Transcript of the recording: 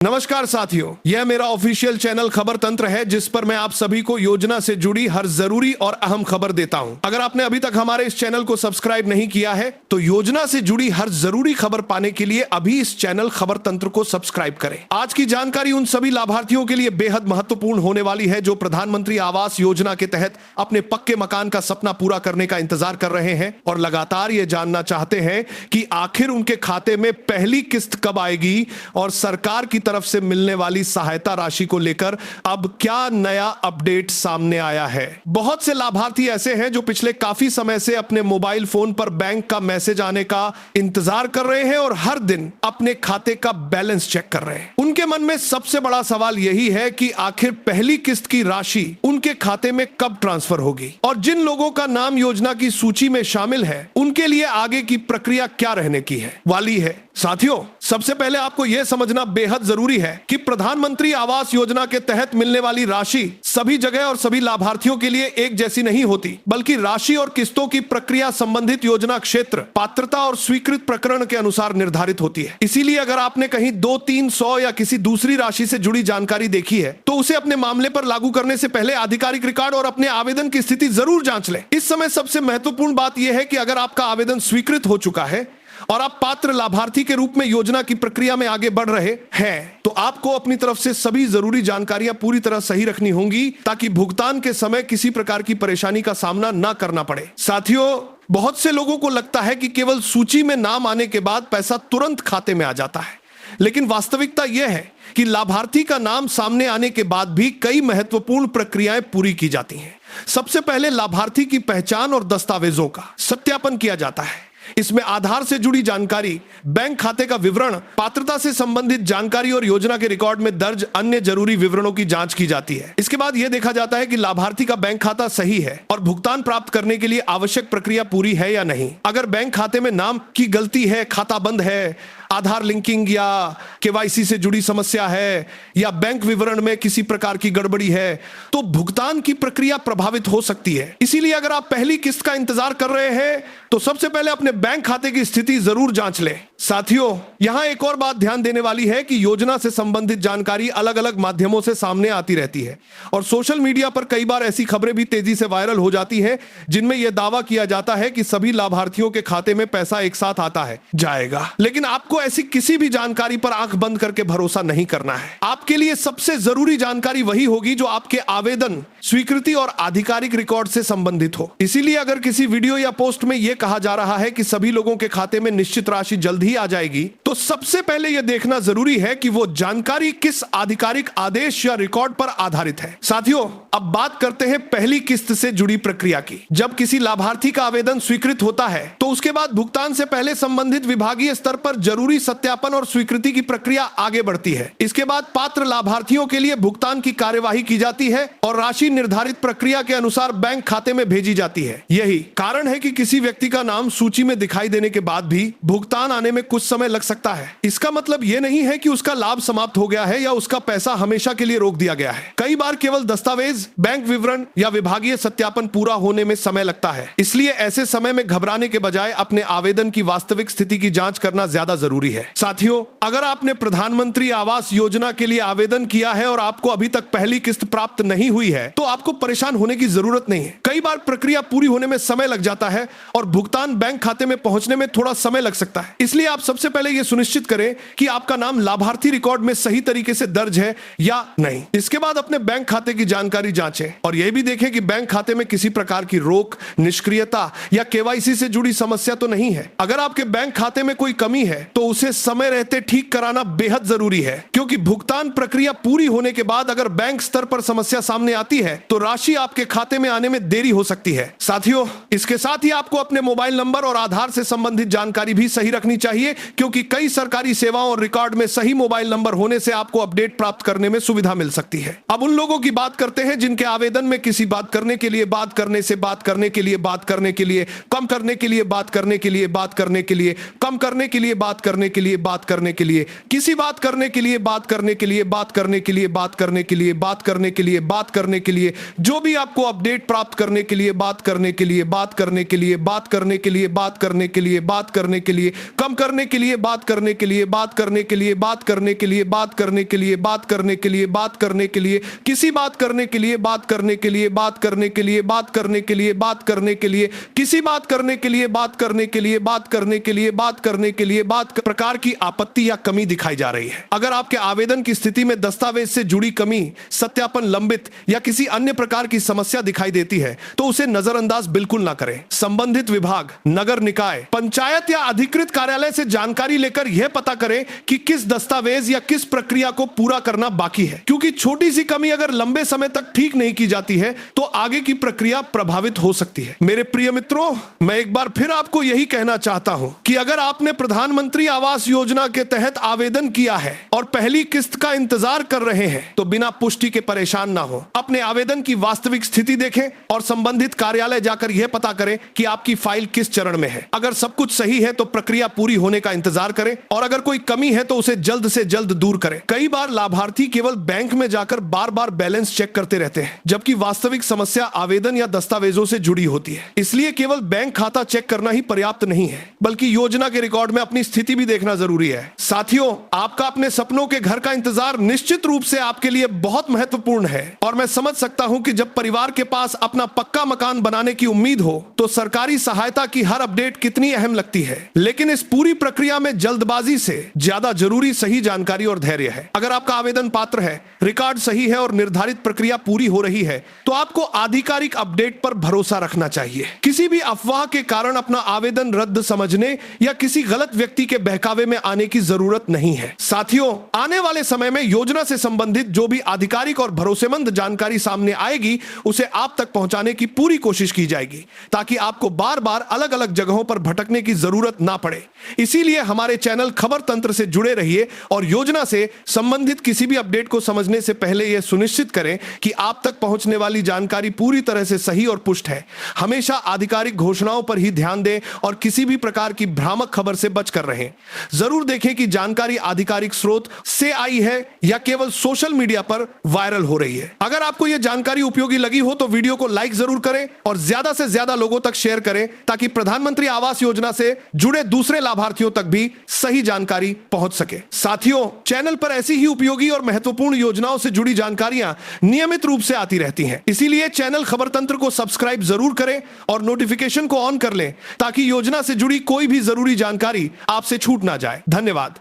नमस्कार साथियों, यह मेरा ऑफिशियल चैनल खबर तंत्र है जिस पर मैं आप सभी को योजना से जुड़ी हर जरूरी और अहम खबर देता हूं। अगर आपने अभी तक हमारे इस चैनल को सब्सक्राइब नहीं किया है तो योजना से जुड़ी हर जरूरी खबर पाने के लिए अभी इस चैनल खबर तंत्र को सब्सक्राइब करें। आज की जानकारी उन सभी लाभार्थियों के लिए बेहद महत्वपूर्ण होने वाली है जो प्रधानमंत्री आवास योजना के तहत अपने पक्के मकान का सपना पूरा करने का इंतजार कर रहे हैं और लगातार ये जानना चाहते हैं कि आखिर उनके खाते में पहली किस्त कब आएगी और सरकार की तरफ से मिलने वाली सहायता राशि को लेकर अब क्या नया अपडेट सामने आया है। बहुत से लाभार्थी ऐसे हैं जो पिछले काफी समय से अपने मोबाइल फोन पर बैंक का मैसेज आने का इंतजार कर रहे हैं और हर दिन अपने खाते का बैलेंस चेक कर रहे हैं। उनके मन में सबसे बड़ा सवाल यही है कि आखिर पहली किस्त की राशि उनके खाते में कब ट्रांसफर होगी और जिन लोगों का नाम योजना की सूची में शामिल है उनके लिए आगे की प्रक्रिया क्या रहने की है वाली है। साथियों, सबसे पहले आपको यह समझना बेहद जरूरी है कि प्रधानमंत्री आवास योजना के तहत मिलने वाली राशि सभी जगह और सभी लाभार्थियों के लिए एक जैसी नहीं होती, बल्कि राशि और किस्तों की प्रक्रिया संबंधित योजना क्षेत्र, पात्रता और स्वीकृत प्रकरण के अनुसार निर्धारित होती है। इसीलिए अगर आपने कहीं 200-300 या किसी दूसरी राशि से जुड़ी जानकारी देखी है तो उसे अपने मामले पर लागू करने से पहले आधिकारिक रिकॉर्ड और अपने आवेदन की स्थिति जरूर जांच लें। इस समय सबसे महत्वपूर्ण बात यह है कि अगर आपका आवेदन स्वीकृत हो चुका है और आप पात्र लाभार्थी के रूप में योजना की प्रक्रिया में आगे बढ़ रहे हैं तो आपको अपनी तरफ से सभी जरूरी जानकारियां पूरी तरह सही रखनी होंगी ताकि भुगतान के समय किसी प्रकार की परेशानी का सामना ना करना पड़े। साथियों, बहुत से लोगों को लगता है कि केवल सूची में नाम आने के बाद पैसा तुरंत खाते में आ जाता है, लेकिन वास्तविकता यह है कि लाभार्थी का नाम सामने आने के बाद भी कई महत्वपूर्ण प्रक्रियाएं पूरी की जाती हैं। सबसे पहले लाभार्थी की पहचान और दस्तावेजों का सत्यापन किया जाता है। इसमें आधार से जुड़ी जानकारी, बैंक खाते का विवरण, पात्रता से संबंधित जानकारी और योजना के रिकॉर्ड में दर्ज अन्य जरूरी विवरणों की जांच की जाती है। इसके बाद यह देखा जाता है कि लाभार्थी का बैंक खाता सही है और भुगतान प्राप्त करने के लिए आवश्यक प्रक्रिया पूरी है या नहीं। अगर बैंक खाते में नाम की गलती है, खाता बंद है, आधार लिंकिंग या केवाईसी से जुड़ी समस्या है या बैंक विवरण में किसी प्रकार की गड़बड़ी है तो भुगतान की प्रक्रिया प्रभावित हो सकती है। इसीलिए अगर आप पहली किस्त का इंतजार कर रहे हैं तो सबसे पहले अपने बैंक खाते की स्थिति जरूर जांच लें। साथियों, यहां एक और बात ध्यान देने वाली है कि योजना से संबंधित जानकारी अलग अलग माध्यमों से सामने आती रहती है और सोशल मीडिया पर कई बार ऐसी खबरें भी तेजी से वायरल हो जाती हैं जिनमें यह दावा किया जाता है कि सभी लाभार्थियों के खाते में पैसा एक साथ आता है जाएगा। लेकिन आपको ऐसी किसी भी जानकारी पर आंख बंद करके भरोसा नहीं करना है। आपके लिए सबसे जरूरी जानकारी वही होगी जो आपके आवेदन, स्वीकृति और आधिकारिक रिकॉर्ड से संबंधित हो। इसीलिए अगर किसी वीडियो या पोस्ट में यह कहा जा रहा है कि सभी लोगों के खाते में निश्चित राशि जल्द ही आ जाएगी तो सबसे पहले यह देखना जरूरी है कि वो जानकारी किस आधिकारिक आदेश या रिकॉर्ड पर आधारित है। साथियों, अब बात करते हैं पहली किस्त से जुड़ी प्रक्रिया की। जब किसी लाभार्थी का आवेदन स्वीकृत होता है तो उसके बाद भुगतान से पहले संबंधित विभागीय स्तर पर जरूरी सत्यापन और स्वीकृति की प्रक्रिया आगे बढ़ती है। इसके बाद पात्र लाभार्थियों के लिए भुगतान की कार्यवाही की जाती है और राशि निर्धारित प्रक्रिया के अनुसार बैंक खाते में भेजी जाती है। यही कारण है कि किसी व्यक्ति का नाम सूची में दिखाई देने के बाद भी भुगतान आने में कुछ समय लग सकता है। इसका मतलब यह नहीं है कि उसका लाभ समाप्त हो गया है या उसका पैसा हमेशा के लिए रोक दिया गया है। कई बार केवल दस्तावेज, बैंक विवरण या विभागीय सत्यापन पूरा होने में समय लगता है। इसलिए ऐसे समय में घबराने के बजाय अपने आवेदन की वास्तविक स्थिति की जांच करना ज्यादा जरूरी है। साथियों, अगर आपने प्रधानमंत्री आवास योजना के लिए आवेदन किया है और आपको अभी तक पहली किस्त प्राप्त नहीं हुई है तो आपको परेशान होने की जरूरत नहीं है। कई बार प्रक्रिया पूरी होने में समय लग जाता है और भुगतान बैंक खाते में पहुंचने में थोड़ा समय लग सकता है। इसलिए आप सबसे पहले यह सुनिश्चित करें कि आपका नाम लाभार्थी रिकॉर्ड में सही तरीके से दर्ज है या नहीं। इसके बाद अपने बैंक खाते की जानकारी जांचें और यह भी देखें कि बैंक खाते में किसी प्रकार की रोक, निष्क्रियता या केवाईसी से जुड़ी समस्या तो नहीं है। अगर आपके बैंक खाते में कोई कमी है तो उसे समय रहते ठीक कराना बेहद जरूरी है, क्योंकि भुगतान प्रक्रिया पूरी होने के बाद अगर बैंक स्तर पर समस्या सामने आती है तो राशि आपके खाते में आने में देरी हो सकती है। साथियों, इसके साथ ही आपको अपने मोबाइल नंबर और आधार से संबंधित जानकारी भी सही रखनी चाहिए, क्योंकि कई सरकारी सेवाओं और रिकॉर्ड में सही मोबाइल नंबर होने से आपको अपडेट प्राप्त करने में सुविधा मिल सकती है। अब उन लोगों की बात करते हैं जिनके आवेदन में किसी बात करने के लिए, बात करने से, बात करने के लिए, बात करने के लिए, कम करने के लिए, बात करने के लिए, बात करने के लिए, कम करने के लिए, बात करने के लिए, बात करने के लिए, किसी बात करने के लिए, बात करने के लिए, बात करने के लिए, बात करने के लिए, बात करने के लिए, बात करने के लिए, जो भी आपको अपडेट प्राप्त करने के लिए, बात करने के लिए, बात करने के लिए, बात करने के लिए, बात करने के लिए, बात करने के लिए, कम करने के लिए, बात करने के लिए, बात करने के लिए, बात करने के लिए, बात करने के लिए, बात करने के लिए, बात करने के लिए, किसी बात करने के लिए, बात करने के लिए, बात करने के लिए, बात करने के लिए, बात करने के लिए, किसी बात करने के लिए, बात करने के लिए, बात करने के लिए, बात करने के लिए, बात प्रकार की आपत्ति या कमी दिखाई जा रही है। अगर आपके आवेदन की स्थिति में दस्तावेज से जुड़ी कमी, सत्यापन लंबित या किसी अन्य प्रकार की समस्या दिखाई देती है तो उसे नजरअंदाज बिल्कुल ना करें। संबंधित विभाग, नगर निकाय, पंचायत या अधिकृत कार्यालय से जानकारी लेकर यह पता करें कि किस दस्तावेज या किस प्रक्रिया को पूरा करना बाकी है, क्योंकि छोटी सी कमी अगर लंबे समय तक ठीक नहीं की जाती है तो आगे की प्रक्रिया प्रभावित हो सकती है। मेरे प्रिय मित्रों, मैं एक बार फिर आपको यही कहना चाहता हूं कि अगर आपने प्रधानमंत्री आवास योजना के तहत आवेदन किया है और पहली किस्त का इंतजार कर रहे हैं तो बिना पुष्टि के परेशान ना हो। अपने आवेदन की वास्तविक स्थिति देखें और संबंधित कार्यालय जाकर यह पता करें कि आपकी फाइल किस चरण में है। अगर सब कुछ सही है तो प्रक्रिया पूरी होने का इंतजार करें और अगर कोई कमी है तो उसे जल्द से जल्द दूर करें। कई बार लाभार्थी केवल बैंक में जाकर बार बार बैलेंस चेक करते रहते हैं, जबकि वास्तविक समस्या आवेदन या दस्तावेजों से जुड़ी होती है। इसलिए केवल बैंक खाता चेक करना ही पर्याप्त नहीं है, बल्कि योजना के रिकॉर्ड में अपनी स्थिति भी देखना जरूरी है। साथियों, आपका अपने सपनों के घर का इंतजार निश्चित रूप से आपके लिए बहुत महत्वपूर्ण है और मैं समझ सकता हूं कि जब परिवार के पास अपना पक्का मकान बनाने की उम्मीद हो तो सरकारी सहायता की हर अपडेट कितनी अहम लगती है। लेकिन इस पूरी प्रक्रिया में जल्दबाजी से ज्यादा जरूरी सही जानकारी और धैर्य है। अगर आपका आवेदन पात्र है, रिकॉर्ड सही है और निर्धारित प्रक्रिया पूरी हो रही है तो आपको आधिकारिक अपडेट पर भरोसा रखना चाहिए। किसी भी अफवाह के कारण अपना आवेदन रद्द समझने या किसी गलत व्यक्ति के बहकावे में आने की जरूरत नहीं है। साथियों, आने वाले समय में योजना से संबंधित जो भी आधिकारिक और भरोसेमंद जानकारी सामने आएगी उसे आप तक पहुंचाने की पूरी कोशिश की जाएगी ताकि आपको बार बार अलग अलग जगहों पर भटकने की जरूरत ना पड़े। इसीलिए हमारे चैनल खबर तंत्र से जुड़े रहिए और योजना से संबंधित किसी भी अपडेट को समझने से पहले यह सुनिश्चित करें कि आप तक पहुंचने वाली जानकारी पूरी तरह से सही और पुष्ट है। हमेशा आधिकारिक घोषणाओं पर ही ध्यान दें और किसी भी प्रकार की भ्रामक खबर से बचकर रहें। जरूर देखें कि जानकारी आधिकारिक स्रोत से आई है या केवल सोशल मीडिया पर वायरल हो रही है। अगर आपको यह जानकारी उपयोगी लगी हो तो वीडियो को लाइक जरूर करें और ज्यादा से ज्यादा लोगों तक शेयर करें ताकि प्रधानमंत्री आवास योजना से जुड़े दूसरे लाभार्थियों तक भी सही जानकारी पहुंच सके। साथियों, चैनल पर ऐसी ही उपयोगी और महत्वपूर्ण योजनाओं से जुड़ी जानकारियां नियमित रूप से आती रहती हैं। इसीलिए चैनल खबर तंत्र को सब्सक्राइब जरूर करें और नोटिफिकेशन को ऑन कर लें ताकि योजना से जुड़ी कोई भी जरूरी जानकारी आपसे छूट ना जाए। धन्यवाद।